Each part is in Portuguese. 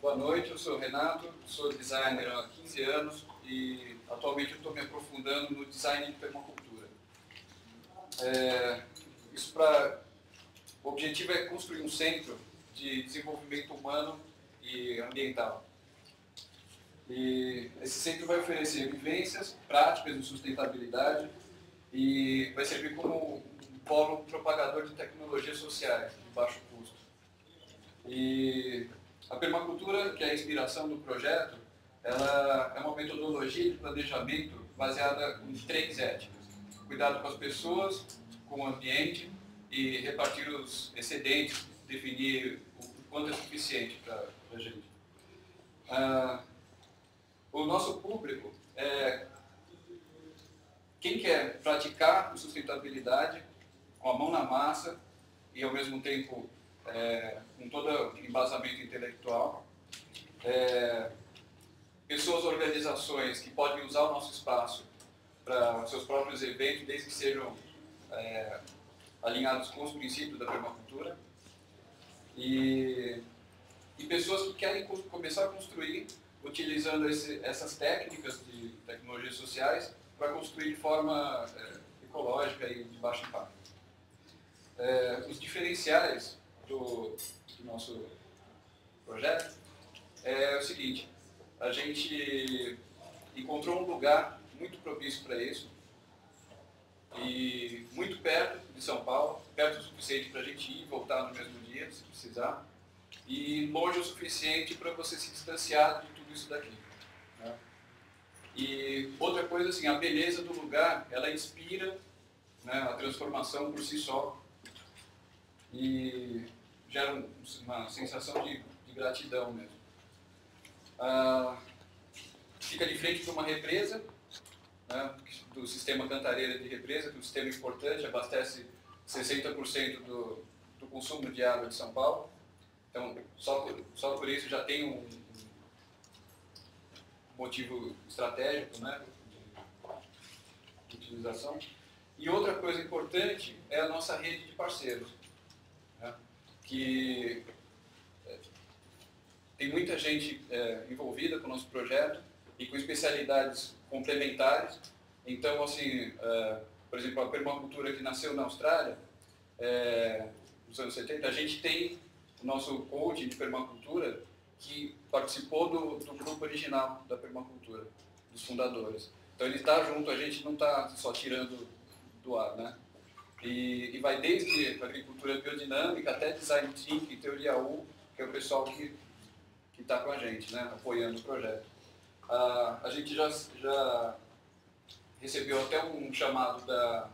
Boa noite, eu sou o Renato, sou designer há 15 anos e atualmente eu estou me aprofundando no design de permacultura. O objetivo é construir um centro de desenvolvimento humano e ambiental. E esse centro vai oferecer vivências, práticas de sustentabilidade e vai servir como um polo propagador de tecnologias sociais de baixo custo. E a permacultura, que é a inspiração do projeto, ela é uma metodologia de planejamento baseada em 3 éticas: cuidado com as pessoas, com o ambiente e repartir os excedentes, definir o quanto é suficiente para a gente. O nosso público é quem quer praticar sustentabilidade com a mão na massa e, ao mesmo tempo, com todo o embasamento intelectual. Pessoas, organizações que podem usar o nosso espaço para seus próprios eventos, desde que sejam alinhados com os princípios da permacultura. E pessoas que querem começar a construir utilizando essas técnicas de tecnologias sociais para construir de forma ecológica e de baixo impacto. Os diferenciais do nosso projeto é o seguinte: a gente encontrou um lugar muito propício para isso e muito perto de São Paulo, perto o suficiente para a gente ir e voltar no mesmo dia, se precisar, e longe o suficiente para você se distanciar de tudo isso daqui, né? E outra coisa, assim, a beleza do lugar, ela inspira, né, a transformação por si só e gera uma sensação de gratidão mesmo. Fica de frente para uma represa, né, do sistema Cantareira de Represa, que é um sistema importante, abastece 60% do consumo de água de São Paulo. Então, só por isso já tem um motivo estratégico, né, de utilização. E outra coisa importante é a nossa rede de parceiros, né, que tem muita gente envolvida com o nosso projeto e com especialidades complementares. Então, assim, por exemplo, a permacultura que nasceu na Austrália, nos anos 70, a gente tem o nosso coach de permacultura que participou do grupo original da permacultura, dos fundadores. Então ele está junto, a gente não está só tirando do ar, né? E vai desde agricultura biodinâmica até design thinking, teoria U, que é o pessoal que está com a gente, né, apoiando o projeto. A gente já recebeu até um chamado da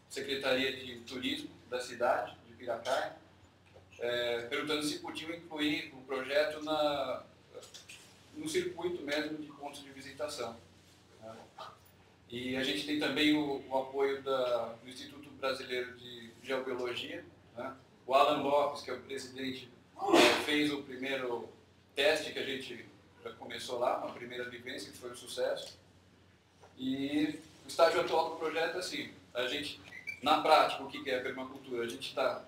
Secretaria de Turismo da cidade de Piracaia, perguntando se podiam incluir o projeto no circuito mesmo de pontos de visitação, né? E a gente tem também o apoio do Instituto Brasileiro de Geobiologia, né? O Alan Lopes, que é o presidente, fez o primeiro teste que a gente já começou lá, uma primeira vivência que foi um sucesso. E o estágio atual do projeto é assim: a gente, na prática, o que é a permacultura? A gente está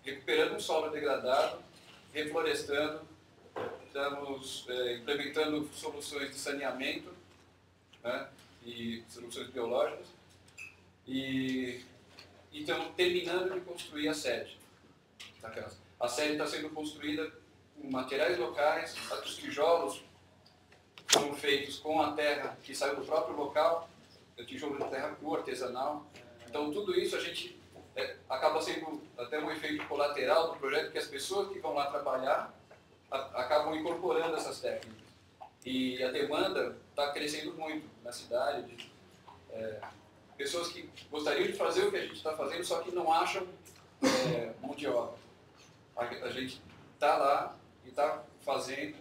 recuperando um solo degradado, reflorestando, estamos implementando soluções de saneamento, né, e soluções biológicas, e estamos terminando de construir a sede da casa. A sede está sendo construída com materiais locais, os tijolos foram feitos com a terra que saiu do próprio local, o tijolo de terra crua, artesanal. Então tudo isso a gente acaba sendo até um efeito colateral do projeto, que as pessoas que vão lá trabalhar acabam incorporando essas técnicas. E a demanda está crescendo muito na cidade, pessoas que gostariam de fazer o que a gente está fazendo, só que não acham mão de obra. A gente está lá e está fazendo,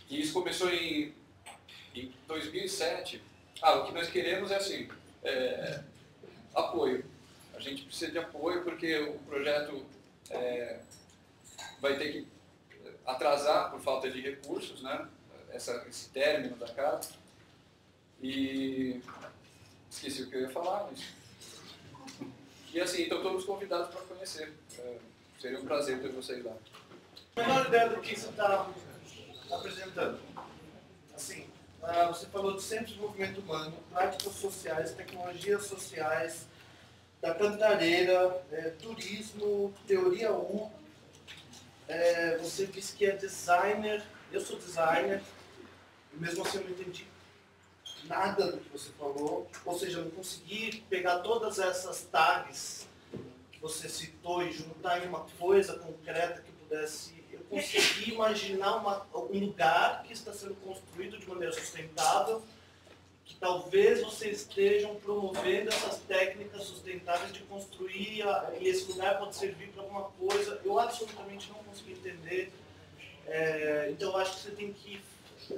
e isso começou em 2007. O que nós queremos é assim, apoio. A gente precisa de apoio porque o projeto vai ter que atrasar por falta de recursos, né, esse término da casa. E esqueci o que eu ia falar, mas... E assim, então todos convidados para conhecer. Seria um prazer ter vocês lá. A menor ideia do que você está apresentando. Assim, você falou de Centro de Desenvolvimento Humano, práticas sociais, tecnologias sociais, da Cantareira, turismo, teoria U. Você disse que é designer, eu sou designer, e mesmo assim eu não entendi nada do que você falou, ou seja, eu não consegui pegar todas essas tags que você citou e juntar em uma coisa concreta que pudesse... Eu consegui imaginar um lugar que está sendo construído de maneira sustentável, que talvez vocês estejam promovendo essas técnicas sustentáveis de construir, e esse lugar pode servir para alguma coisa. Eu absolutamente não consegui entender. Então eu acho que você tem que,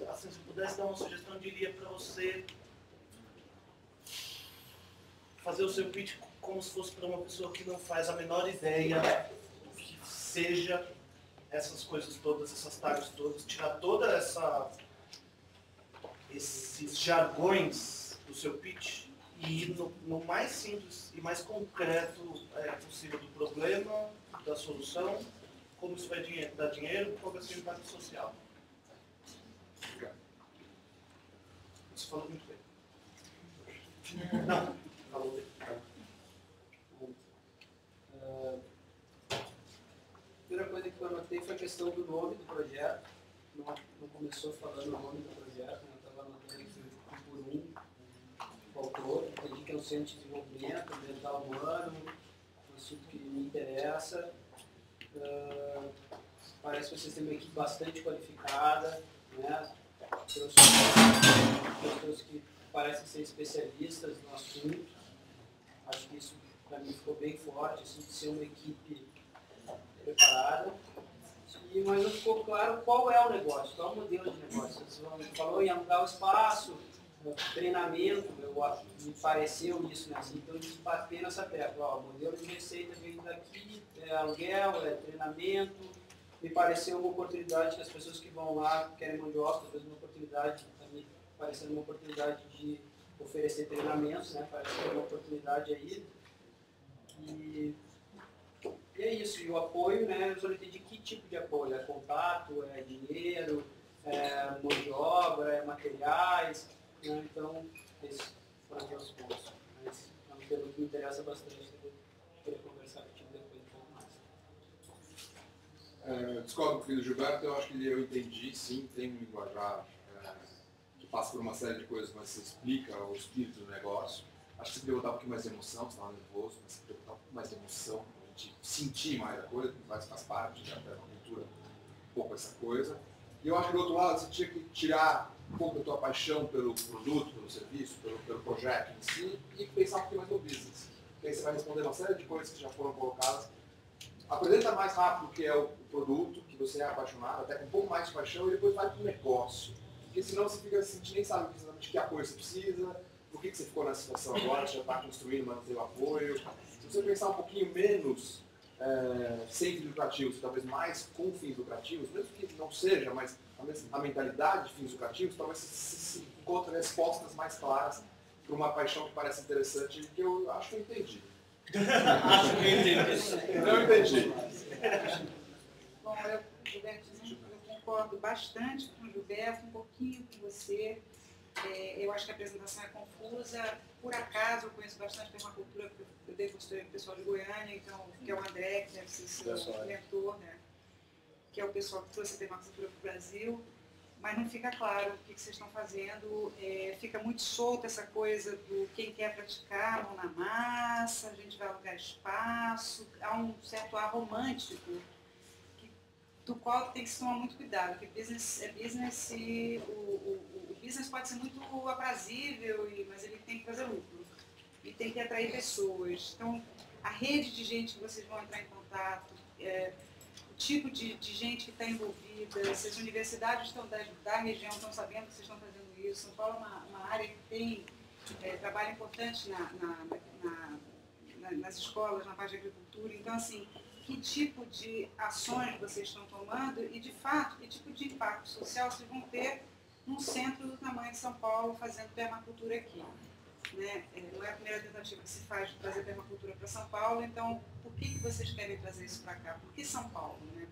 assim, se pudesse dar uma sugestão, eu diria para você fazer o seu pitch como se fosse para uma pessoa que não faz a menor ideia que seja essas coisas todas, essas tags todas, tirar toda esses jargões do seu pitch e ir no mais simples e mais concreto possível do problema, da solução, como isso vai dar dinheiro, qual vai ser o impacto social. Você falou muito bem. Não, falou bem. A primeira coisa que eu anotei foi a questão do nome do projeto. Não começou falando o nome do projeto, né? Eu estava anotando um por um, faltou. Entendi que é um centro de desenvolvimento ambiental humano, um assunto que me interessa. Parece que vocês têm uma equipe bastante qualificada, né? Pessoas que parecem ser especialistas no assunto. Acho que isso, para mim, ficou bem forte, assim, de ser uma equipe preparada. Mas não ficou claro qual é o negócio, qual é o modelo de negócio. Você falou em alugar o espaço, treinamento, me pareceu isso, né? Assim, então, a gente bater nessa tecla. O modelo de receita vem daqui, aluguel, treinamento. Me pareceu uma oportunidade que as pessoas que vão lá querem mão de obra, talvez uma oportunidade, me parecendo uma oportunidade de oferecer treinamentos, né? Parece que é uma oportunidade aí. E é isso, e o apoio, né, eu só não entendi que tipo de apoio, é contato, é dinheiro, é mão de obra, é materiais, né, então esses foram os meus pontos. Mas é um tema que me interessa bastante, eu queria conversar contigo depois um pouco mais. Discordo com o do Gilberto, eu acho que eu entendi, sim, tem um linguajar que passa por uma série de coisas, mas se explica o espírito do negócio. Acho que você poderia botar um pouquinho mais de emoção, você estava nervoso, mas você poderia botar um pouco mais de emoção, de sentir mais a coisa, que faz parte da cultura, um pouco essa coisa. E eu acho que do outro lado você tinha que tirar um pouco da tua paixão pelo produto, pelo serviço, pelo projeto em si, e pensar um pouquinho mais no business. Porque aí você vai responder uma série de coisas que já foram colocadas. Apresenta mais rápido o que é o produto, que você é apaixonado, até com um pouco mais de paixão, e depois vai para o negócio. Porque senão você fica assim, nem sabe exatamente que apoio você precisa, por que você ficou nessa situação agora, você já está construindo, mas não tem o apoio. Se você pensar um pouquinho menos sem fins lucrativos, talvez mais com fins lucrativos, mesmo que não seja, mas a mentalidade de fins lucrativos, talvez se encontre respostas mais claras para uma paixão que parece interessante e que eu acho que eu entendi. Acho que eu entendi. Não entendi. Bom, eu concordo bastante com o Gilberto, um pouquinho com você. Eu acho que a apresentação é confusa. Por acaso, eu conheço bastante permacultura, porque eu dei consultoria com o pessoal de Goiânia, então, que é o André, que deve ser seu mentor, né? Que é o pessoal que trouxe a permacultura para o Brasil. Mas não fica claro o que vocês estão fazendo. Fica muito solta essa coisa do quem quer praticar, mão na massa, a gente vai alugar espaço. Há um certo ar romântico, do qual tem que se tomar muito cuidado, porque business é business e o business pode ser muito aprazível, mas ele tem que fazer lucro e tem que atrair pessoas. Então, a rede de gente que vocês vão entrar em contato, o tipo de gente que está envolvida, se as universidades da região estão sabendo que vocês estão fazendo isso. São Paulo é uma área que tem trabalho importante nas escolas, na parte de agricultura. Então, assim, que tipo de ações vocês estão tomando e, de fato, que tipo de impacto social vocês vão ter num centro do tamanho de São Paulo fazendo permacultura aqui. Né? Não é a primeira tentativa que se faz de trazer permacultura para São Paulo, então por que vocês querem trazer isso para cá? Por que São Paulo? Né?